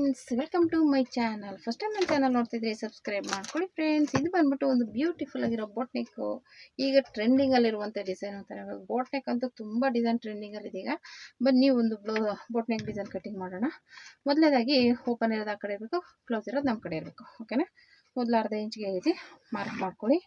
Friends, welcome to my channel. First time ನನ್ನ channel ನೋಡ್ತಿದ್ರೆ subscribe ಮಾಡ್ಕೊಳ್ಳಿ ಫ್ರೆಂಡ್ಸ್. ಇದು ಬಂದ್ಬಿಟ್ಟು ಒಂದು ಬ್ಯೂಟಿಫುಲ್ ಆಗಿರೋ ಬೋಟ್ ನೆಕ್. ಈಗ ಟ್ರೆಂಡಿಂಗಲ್ಲಿರುವಂಥ ಡಿಸೈನ್ ಅಂತಾರೆ. ಬೋಟ್ ನೆಕ್ ಅಂತೂ ತುಂಬ ಡಿಸೈನ್ ಟ್ರೆಂಡಿಂಗಲ್ಲಿದೆ. ಈಗ ಬನ್ನಿ ಒಂದು ಬೋಟ್ ನೆಕ್ ಡಿಸೈನ್ ಕಟಿಂಗ್ ಮಾಡೋಣ. ಮೊದಲನೇದಾಗಿ ಓಪನ್ ಇರೋದು ಆ ಕಡೆ ಇರಬೇಕು, ಕ್ಲೋಸ್ ಇರೋದು ನಮ್ಮ ಕಡೆ ಇರಬೇಕು. ಓಕೆನಾ? ಮೊದಲು ಅರ್ಧ ಇಂಚಿಗೆ ಐತಿ ಮಾರ್ಕ್ ಮಾಡ್ಕೊಳ್ಳಿ.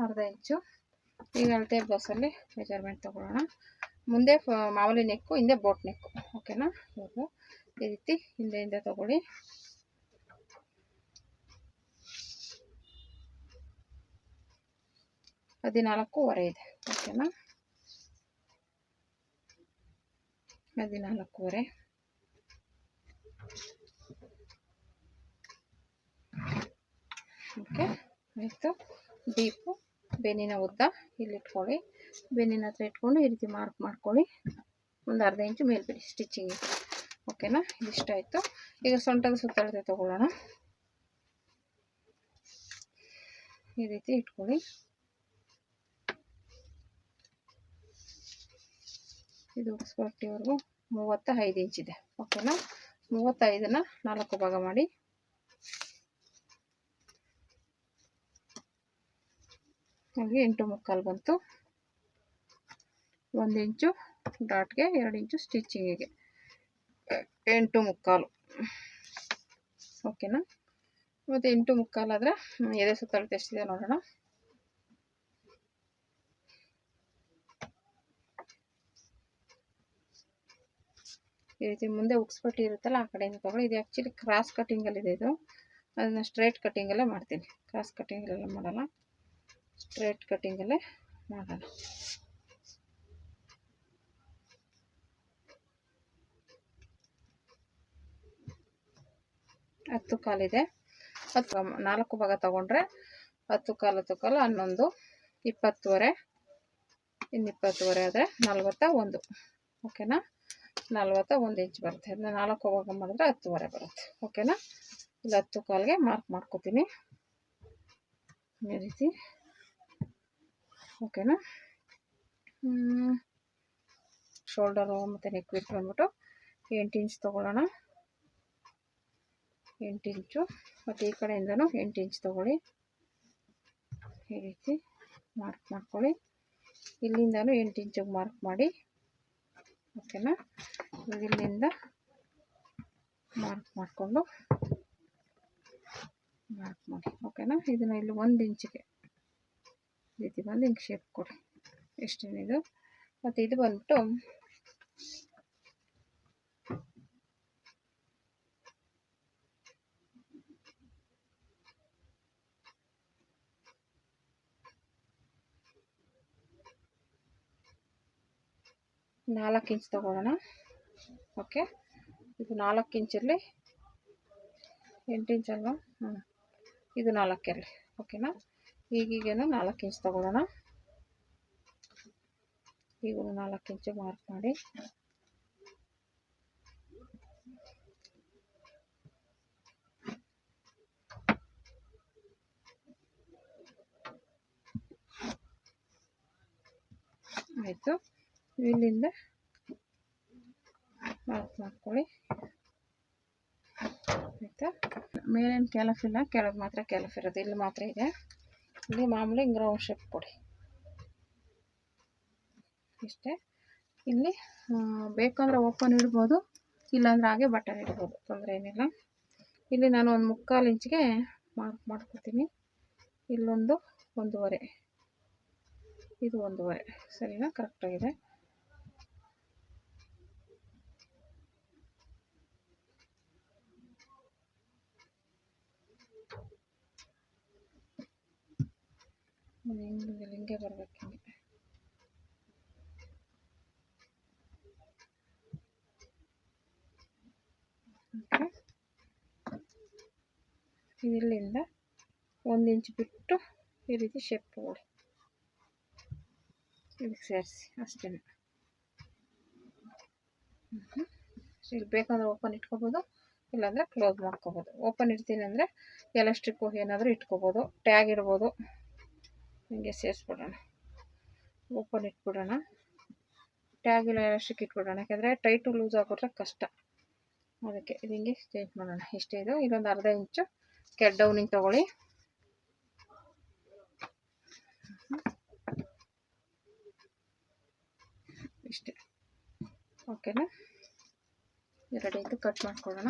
ಅರ್ಧ ಇಂಚು. ಈಗ ಅಳತೆ ಬ್ಲೌಸಲ್ಲಿ ಮೆಜರ್ಮೆಂಟ್ ತೊಗೊಳ್ಳೋಣ. ಮುಂದೆ ಮಾಮೂಲಿ ನೆಕ್ಕು, ಹಿಂದೆ ಬೋಟ್ ನೆಕ್ಕು. ಓಕೆನಾ? ಇವಾಗ ಈ ರೀತಿ ಹಿಂದೆಯಿಂದ ತಗೊಳ್ಳಿ. ಹದಿನಾಲ್ಕೂವರೆ ಇದೆ. ಓಕೆನಾ? 14.5. ಓಕೆ, ಆಯಿತು. ಡೀಪು ಬೆನ್ನಿನ ಉದ್ದ ಇಲ್ಲಿ ಇಟ್ಕೊಳ್ಳಿ. ಬೆನ್ನಿನ ಹತ್ರ ಇಟ್ಕೊಂಡು ಈ ರೀತಿ ಮಾರ್ಕ್ ಮಾಡ್ಕೊಳ್ಳಿ. ಒಂದು ಅರ್ಧ ಇಂಚು ಮೇಲ್ಬಿಡಿ ಸ್ಟಿಚಿಂಗ್. ಓಕೆನಾ? ಇಷ್ಟ ಆಯಿತು. ಈಗ ಸೊಂಟದ ಸುತ್ತಳತೆ ತಗೊಳ್ಳೋಣ. ಈ ರೀತಿ ಇಟ್ಕೊಳ್ಳಿ. ಇದು ಉಕ್ಸ್ಪಟ್ಟಿವರೆಗೂ 35 ಇಂಚಿದೆ. ಓಕೆನಾ? 35ನ 4 ಭಾಗ ಮಾಡಿ. ಹಾಗೆ 8.75 ಬಂತು. 1 ಇಂಚು ಡಾಟ್ಗೆ, 2 ಇಂಚು ಸ್ಟಿಚಿಂಗಿಗೆ, 8.75. ಓಕೆನಾ? ಮತ್ತು 8.75 ಆದರೆ ಎದೆ ಸುತ್ತಳತೆ ಎಷ್ಟಿದೆ ನೋಡೋಣ. ಈ ರೀತಿ ಮುಂದೆ ಉಕ್ಸ್ಪಟ್ಟಿ ಇರುತ್ತಲ್ಲ, ಆ ಕಡೆಯಿಂದ ತಗೊಳ್ಳಿ. ಇದು ಆ್ಯಕ್ಚುಲಿ ಕ್ರಾಸ್ ಕಟ್ಟಿಂಗಲ್ಲಿದೆ. ಇದು ಅದನ್ನು ಸ್ಟ್ರೈಟ್ ಕಟ್ಟಿಂಗಲ್ಲೇ ಮಾಡ್ತೀನಿ. ಕ್ರಾಸ್ ಕಟ್ಟಿಂಗಲ್ಲೆಲ್ಲ ಮಾಡಲ್ಲ, ಸ್ಟ್ರೈಟ್ ಕಟ್ಟಿಂಗಲ್ಲೇ ಮಾಡೋಣ. ಹತ್ತು ಕಾಲಿದೆ. 4 ಭಾಗ ತಗೊಂಡ್ರೆ 10 ಕಾಲು 11, 20.5. ಇನ್ನು 20.5 ಆದರೆ 41. ಓಕೆನಾ? 41 ಇಂಚ್ ಬರುತ್ತೆ. ಅದನ್ನ 4 ಭಾಗ ಮಾಡಿದ್ರೆ 10.5 ಬರುತ್ತೆ. ಓಕೆನಾ? ಇಲ್ಲಿ 10 ಕಾಲಿಗೆ ಮಾರ್ಕ್ ಮಾಡ್ಕೋತೀನಿ ಈ ರೀತಿ. ಓಕೆನಾ? ಶೋಲ್ಡರು ಮತ್ತು ನೆಕ್ ವಿಡ್ತ್ ಬಂದ್ಬಿಟ್ಟು 8 ಇಂಚ್ ತೊಗೊಳ್ಳೋಣ. 8 ಇಂಚು. ಮತ್ತು ಈ ಕಡೆಯಿಂದನೂ 8 ಇಂಚ್ ತೊಗೊಳ್ಳಿ. ಈ ರೀತಿ ಮಾರ್ಕ್ ಮಾಡ್ಕೊಳ್ಳಿ. ಇಲ್ಲಿಂದನೂ 8 ಇಂಚಿಗೆ ಮಾರ್ಕ್ ಮಾಡಿ. ಓಕೆನಾ? ಇಲ್ಲಿಂದ ಮಾರ್ಕ್ ಮಾಡಿಕೊಂಡು ಮಾರ್ಕ್ ಮಾಡಿ. ಓಕೆನಾ? ಇದನ್ನು ಇಲ್ಲಿ 1 ಇಂಚಿಗೆ ಈ ರೀತಿ ಬಂದು ಹಿಂಗೆ ಶೇಪ್ ಕೊಡಿ. ಎಷ್ಟೇನಿದು. ಮತ್ತು ಇದು ಬಂದ್ಬಿಟ್ಟು ನಾಲ್ಕು ಇಂಚ್ ತೊಗೊಳ್ಳೋಣ. ಓಕೆ, ಇದು 4 ಇಂಚಲ್ಲಿ 8 ಇಂಚ್ ಅಲ್ವಾ? ಇದು 4 ಇರಲಿ. ಓಕೆನಾ? ಈಗೀಗೇನು 4 ಇಂಚ್ ತೊಗೊಳ್ಳೋಣ. ಈಗ 4 ಇಂಚು ಮಾರ್ಕ್ ಮಾಡಿ. ಆಯಿತು. ಇಲ್ಲಿಂದ ಮಾರ್ಕ್ ಮಾಡ್ಕೊಳ್ಳಿ. ಆಯಿತಾ? ಮೇಲೇನು ಕ್ಯಾಲಫ್ ಇಲ್ಲ, ಕೆಳಗೆ ಮಾತ್ರ ಕ್ಯಾಲಫ್ ಇರೋದು. ಇಲ್ಲಿ ಮಾತ್ರ ಇದೆ. ಇಲ್ಲಿ ಮಾಮೂಲಿ ಹಿಂಗೆ ರೌಂಡ್ ಶೇಪ್ ಕೊಡಿ. ಇಷ್ಟೇ. ಇಲ್ಲಿ ಬೇಕಂದ್ರೆ ಓಪನ್ ಇಡ್ಬೋದು, ಇಲ್ಲಾಂದ್ರೆ ಹಾಗೆ ಬಟನ್ ಇಡ್ಬೋದು, ತೊಂದರೆ ಏನಿಲ್ಲ. ಇಲ್ಲಿ ನಾನು ಒಂದು 3/4 ಇಂಚಿಗೆ ಮಾರ್ಕ್ ಮಾಡ್ಕೊತೀನಿ. ಇಲ್ಲೊಂದು 1.5, ಇದು 1.5. ಸರಿನಾ? ಕರೆಕ್ಟಾಗಿದೆ. ಹಿಂಗೆ ಬರ್ಬೇಕು. ಹಿಂಗೆ ಇಲ್ಲಿಂದ 1 ಇಂಚ್ ಬಿಟ್ಟು ಈ ರೀತಿ ಶೇಪ್ ತಗೊಳ್ಳಿ. ಇದಕ್ಕೆ ಸೇರಿಸಿ ಅಷ್ಟೇ. ಇಲ್ಲಿ ಬೇಕಂದ್ರೆ ಓಪನ್ ಇಟ್ಕೋಬೋದು, ಇಲ್ಲಾಂದರೆ ಕ್ಲೋಸ್ ಮಾಡ್ಕೋಬೋದು. ಓಪನ್ ಇಡ್ತೀನಿ ಅಂದರೆ ಎಲಾಸ್ಟಿಕ್ಕು ಏನಾದರೂ ಇಟ್ಕೋಬೋದು, ಟ್ಯಾಗ್ ಇಡ್ಬೋದು. ಹಿಂಗೆ ಸೇರಿಸ್ಬಿಡೋಣ. ಓಪನ್ ಇಟ್ಬಿಡೋಣ. ಟ್ಯಾಗ್ ಇಲ್ಲ ಎಲಾಸ್ಟಿಕ್ ಇಟ್ಬಿಡೋಣ, ಯಾಕಂದರೆ ಟೈಟು ಲೂಸ್ ಆಗಿಬಿಟ್ರೆ ಕಷ್ಟ. ಅದಕ್ಕೆ ಇದು ಹಿಂಗೆ ಚೇಂಜ್ ಮಾಡೋಣ. ಇಷ್ಟೇ ಇದು. ಇದೊಂದು ಅರ್ಧ ಇಂಚು ಡೌನಿಂಗ್ ತೊಗೊಳ್ಳಿ. ಇಷ್ಟೇ. ಓಕೆನಾ, ರೆಡಿ ಆಯಿತು. ಕಟ್ ಮಾಡ್ಕೊಳ್ಳೋಣ.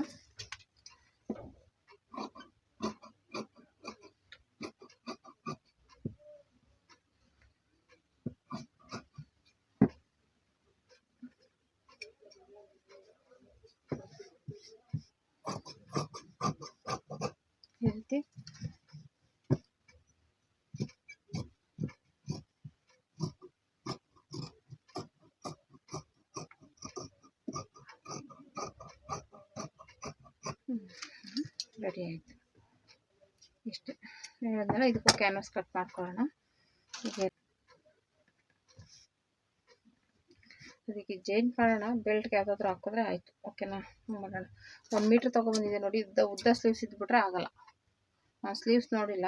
ಈ ರೀತಿ ರೆಡಿ ಆಯಿತು. ಇಷ್ಟೇ. ಹೇಳಿದ್ನಲ್ಲ, ಇದಕ್ಕೂ ಕ್ಯಾನ್ವಾಸ್ ಕಟ್ ಮಾಡ್ಕೊಳ್ಳೋಣ. ಹೀಗೆ ಅದಕ್ಕೆ ಜೈನ್ ಮಾಡೋಣ. ಬೆಲ್ಟ್ಗೆ ಯಾವುದಾದ್ರೂ ಹಾಕಿದ್ರೆ ಆಯಿತು. ಓಕೆನಾ, ಮಾಡೋಣ. 1 ಮೀಟ್ರ್ ತೊಗೊಬಂದಿದೆ ನೋಡಿ. ಉದ್ದ ಸ್ಲೀವ್ಸ್ ಇದ್ಬಿಟ್ರೆ ಆಗಲ್ಲ. ಸ್ಲೀವ್ಸ್ ನೋಡಿಲ್ಲ,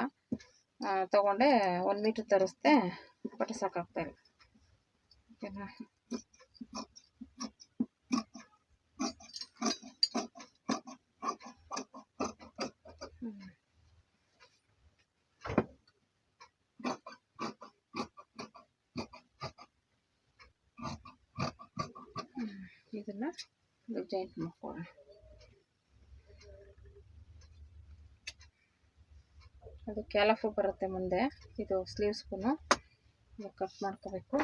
ತೊಗೊಂಡೆ. 1 ಮೀಟ್ರ್ ತರಿಸ್ದೆ, ಬಟ್ಟೆ ಸಾಕಾಗ್ತಾಯಿಲ್ಲ. ಓಕೆನಾ, ಇದನ್ನು ಜಾಯಿಂಟ್ ಮಾಡ್ಕೊಳ್ಳೋಣ. ಅದು ಕ್ಯಾಲಫು ಬರುತ್ತೆ ಮುಂದೆ, ಇದು ಸ್ಲೀವ್ಸ್ಗೂ ಕಟ್ ಮಾಡ್ಕೋಬೇಕು.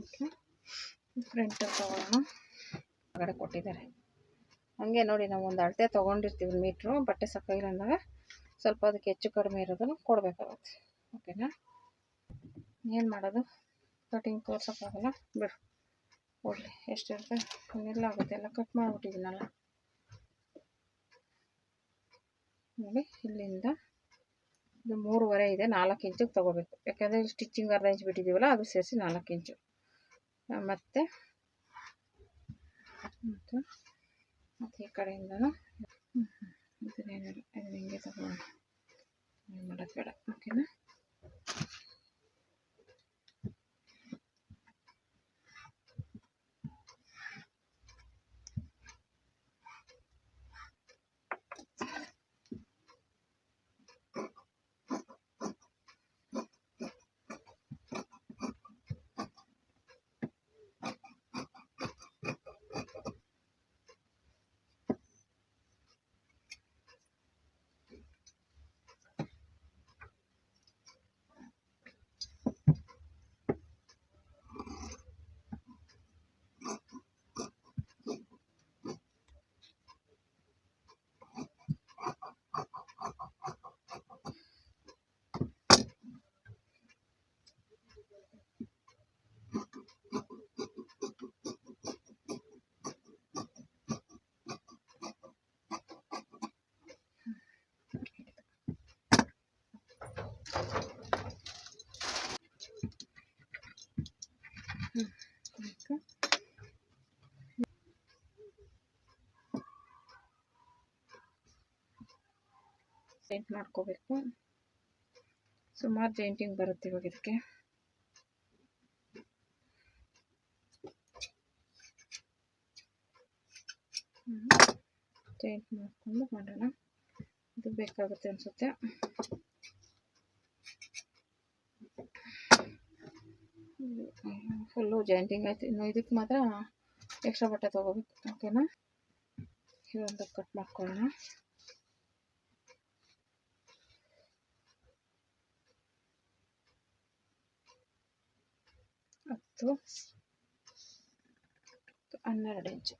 ಓಕೆ, ಫ್ರಂಟ್ ತೊಗೊಳ್ಳೋಣ. ಹೊರಗಡೆ ಕೊಟ್ಟಿದ್ದಾರೆ. ಹಂಗೆ ನೋಡಿ, ನಾವು ಒಂದು ಅಳತೆ ತೊಗೊಂಡಿರ್ತೀವಿ ಮೀಟ್ರು. ಬಟ್ಟೆ ಸಾಕಾಗಿಲ್ಲ ಅಂದಾಗ ಸ್ವಲ್ಪ ಅದಕ್ಕೆ ಹೆಚ್ಚು ಕಡಿಮೆ ಇರೋದನ್ನು ಕೊಡಬೇಕಾಗುತ್ತೆ. ಓಕೆನಾ, ಏನು ಮಾಡೋದು, ಕಟಿಂಗ್ ತೋರ್ಸೋಕ್ಕಾಗಲ್ಲ ಬಿಡು, ಕೊಡಲಿ. ಎಷ್ಟಿರುತ್ತೆ ಇನ್ನೆಲ್ಲ ಆಗುತ್ತೆ, ಎಲ್ಲ ಕಟ್ ಮಾಡಿಬಿಟ್ಟಿದ್ದೀನಲ್ಲ ನೋಡಿ. ಇಲ್ಲಿಂದ ಇದು 3.5 ಇದೆ, 4 ಇಂಚಿಗೆ ತೊಗೋಬೇಕು. ಯಾಕಂದರೆ ಸ್ಟಿಚಿಂಗ್ ಅರ್ಧ ಇಂಚ್ ಬಿಟ್ಟಿದ್ದೀವಲ್ಲ, ಅದು ಸೇರಿಸಿ 4 ಇಂಚು. ಮತ್ತು ಈ ಕಡೆಯಿಂದನೂ ಇದನ್ನೇನಿಲ್ಲ, ಇದನ್ನ ಹಿಂಗೆ ತಗೊಳ್ಳೋಣ. ಏನು ಮಾಡೋದು ಬೇಡ. ಓಕೆನಾ, ಆಯಿತು. ಜಾಯಿಂಟ್ ಮಾಡ್ಕೋಬೇಕು. ಸುಮಾರು ಜಾಯಿಂಟಿಂಗ್ ಬರುತ್ತೆ ಇವಾಗ ಇದಕ್ಕೆ. ಜಾಯಿಂಟ್ ಮಾಡಿಕೊಂಡು ಮಾಡೋಣ. ಇದು ಬೇಕಾಗುತ್ತೆ ಅನಿಸುತ್ತೆ. ಫುಲ್ಲು ಜಾಯಿಂಟಿಂಗ್ ಆಯಿತು. ಇನ್ನು ಇದಕ್ಕೆ ಮಾತ್ರ ಎಕ್ಸ್ಟ್ರಾ ಬಟ್ಟೆ ತೊಗೋಬೇಕು. ಓಕೆನಾ, ಇದೊಂದು ಕಟ್ ಮಾಡ್ಕೊಳ್ಳೋಣ. 12 ಇಂಚು.